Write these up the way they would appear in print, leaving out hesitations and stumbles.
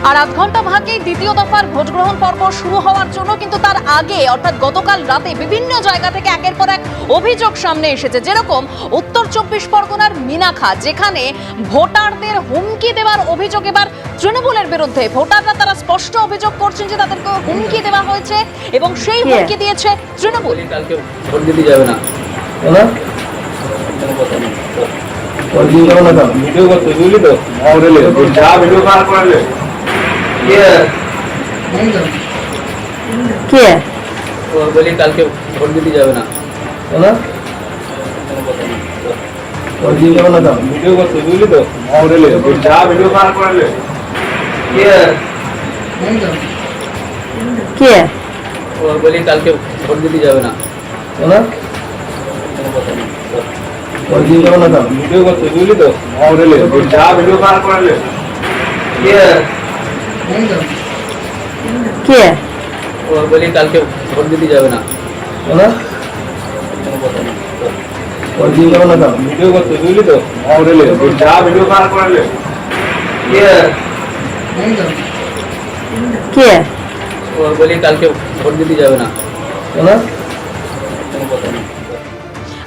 আর আধ ঘন্টা ভাগেই দ্বিতীয় দফার ভোট গ্রহণ পর্ব শুরু হওয়ার জন্য কিন্তু তার আগে অর্থাৎ গতকাল রাতে বিভিন্ন জায়গা থেকে একের পর এক অভিযোগ সামনে এসেছে। যেরকম উত্তর 24 পরগনার মিনাখা, যেখানে ভোটারদের হুমকি দেওয়ার অভিযোগ এবার তৃণমূলের বিরুদ্ধে। ভোটাররা তারা স্পষ্ট অভিযোগ করছেন যে তাদেরকে হুমকি দেওয়া হয়েছে এবং সেই হুমকি দিয়েছে তৃণমূল। কালকে ভোট দিতে যাবে না, ভিডিও করতে বুঝলি তো, যা ভিডিও বার করলে কে বলি কালকে ভোট দিতে যাবে না, ভিডিও করতে বুঝলি তো, যা ভিডিও বার করলে কে বলি কালকে ভোট দিতে যাবে না, ভিডিও করতে বুঝলি তো, যা ভিডিও বার করলে কে বলি কালকে ভোট দিতে যাবে না, ভিডিও করতে বুঝলি তো, যা ভিডিও বার করলে কে বলি কালকে ভোট দিতে যাবে না।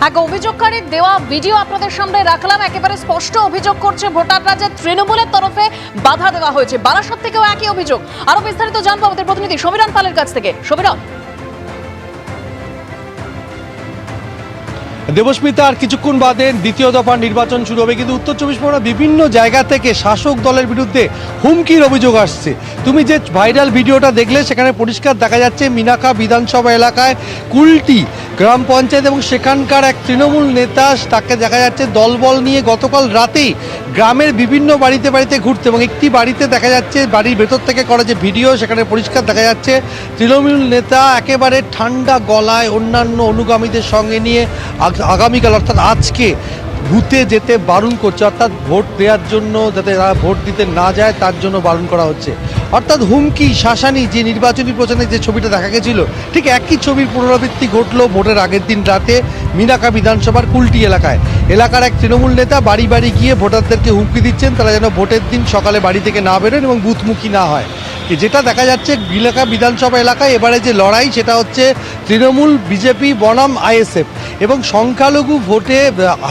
এক অভিযোগকারীর দেওয়া ভিডিও আপনাদের সামনে রাখলাম। একেবারে স্পষ্ট অভিযোগ করছে ভোটাররা যে তৃণমূলের তরফে বাধা দেওয়া হয়েছে। বারাসাত থেকেও একই অভিযোগ। আরো বিস্তারিত জানবো আমাদের প্রতিনিধি সমীরণ পালের কাছ থেকে। সমীরণ, দেবস্মিতা, আর কিছুক্ষণ বাদে দ্বিতীয় দফার নির্বাচন শুরু হবে, কিন্তু উত্তর 24 পরগনা বিভিন্ন জায়গা থেকে শাসক দলের বিরুদ্ধে হুমকির অভিযোগ আসছে। তুমি যে ভাইরাল ভিডিওটা দেখলে সেখানে পরিষ্কার দেখা যাচ্ছে মিনাখা বিধানসভা এলাকায় কুলটি গ্রাম পঞ্চায়েত এবং সেখানকার এক তৃণমূল নেতা, তাকে দেখা যাচ্ছে দলবল নিয়ে গতকাল রাতেই গ্রামের বিভিন্ন বাড়িতে বাড়িতে ঘুরতে, এবং একটি বাড়িতে দেখা যাচ্ছে বাড়ির ভেতর থেকে করা যে ভিডিও সেখানে পরিষ্কার দেখা যাচ্ছে তৃণমূল নেতা একেবারে ঠান্ডা গলায় অন্যান্য অনুগামীদের সঙ্গে নিয়ে আগামীকাল অর্থাৎ আজকে বুথে যেতে বারণ করছে, অর্থাৎ ভোট দেওয়ার জন্য যাতে তারা ভোট দিতে না যায় তার জন্য বারণ করা হচ্ছে। অর্থাৎ হুমকি শাসানি, যে নির্বাচনী প্রচারে যে ছবিটা দেখা গেছিল ঠিক একই ছবির পুনরাবৃত্তি ঘটলো ভোটের আগের দিন রাতে মিনাখা বিধানসভার কুলটি এলাকার এক তৃণমূল নেতা বাড়ি বাড়ি গিয়ে ভোটারদেরকে হুমকি দিচ্ছেন তারা যেন ভোটের দিন সকালে বাড়ি থেকে না বেরোন এবং বুথমুখী না হয়। যেটা দেখা যাচ্ছে মিনাখা বিধানসভা এলাকায় এবারে যে লড়াই সেটা হচ্ছে তৃণমূল, বিজেপি বনাম আইএসএফ, এবং সংখ্যালঘু ভোটে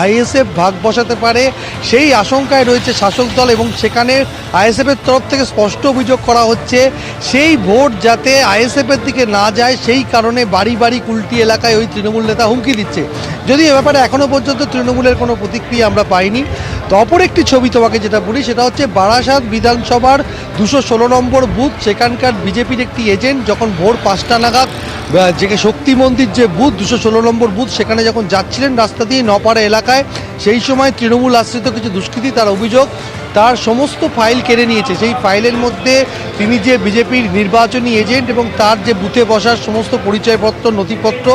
আইএসএফ ভাগ বসাতে পারে সেই আশঙ্কায় রয়েছে শাসক দল, এবং সেখানে আইএসএফের তরফ থেকে স্পষ্ট অভিযোগ করা হচ্ছে সেই ভোট যাতে আইএসএফের দিকে না যায় সেই কারণে বাড়ি বাড়ি কুলটি এলাকায় ওই তৃণমূল নেতা হুমকি দিচ্ছে। যদি এ ব্যাপারে এখনও পর্যন্ত তৃণমূলের কোনো প্রতিক্রিয়া আমরা পাইনি। তো অপর একটি ছবি তোমাকে যেটা বলি সেটা হচ্ছে বারাসাত বিধানসভার 216 নম্বর বুথ, সেখানকার বিজেপির একটি এজেন্ট যখন ভোর 5টা নাগাদ যে শক্তি মন্দির যে বুথ 216 নম্বর বুথ সেখানে যখন যাচ্ছিলেন রাস্তা দিয়ে নপাড়া এলাকায়, সেই সময় তৃণমূল আশ্রিত কিছু দুষ্কৃতী, তার অভিযোগ তার সমস্ত ফাইল কেড়ে নিয়েছে। সেই ফাইলের মধ্যে তিনি যে বিজেপির নির্বাচনী এজেন্ট এবং তার যে বুথে বসার সমস্ত পরিচয়পত্র, নথিপত্র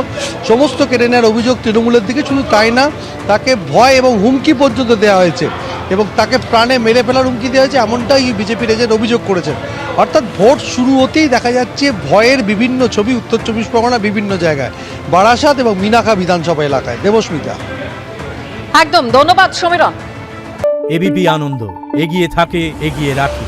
সমস্ত কেড়ে নেওয়ার অভিযোগ তৃণমূলের দিকে। শুধু তাই না, তাকে ভয় এবং হুমকি পর্যন্ত দেওয়া হয়েছে এবং তাকে প্রাণে মেরে ফেলার হুমকি দেওয়া হয়েছে, এমনটাই বিজেপির এজেন্ট অভিযোগ করেছেন। অর্থাৎ ভোট শুরু হতেই দেখা যাচ্ছে ভয়ের বিভিন্ন ছবি উত্তর 24 পরগনা বিভিন্ন জায়গায়, বারাসাত এবং মিনাখা বিধানসভা এলাকায়। দেবস্মিতা, একদম ধন্যবাদ সমীরণ। এবিপি আনন্দ, এগিয়ে থাকে, এগিয়ে রাখে।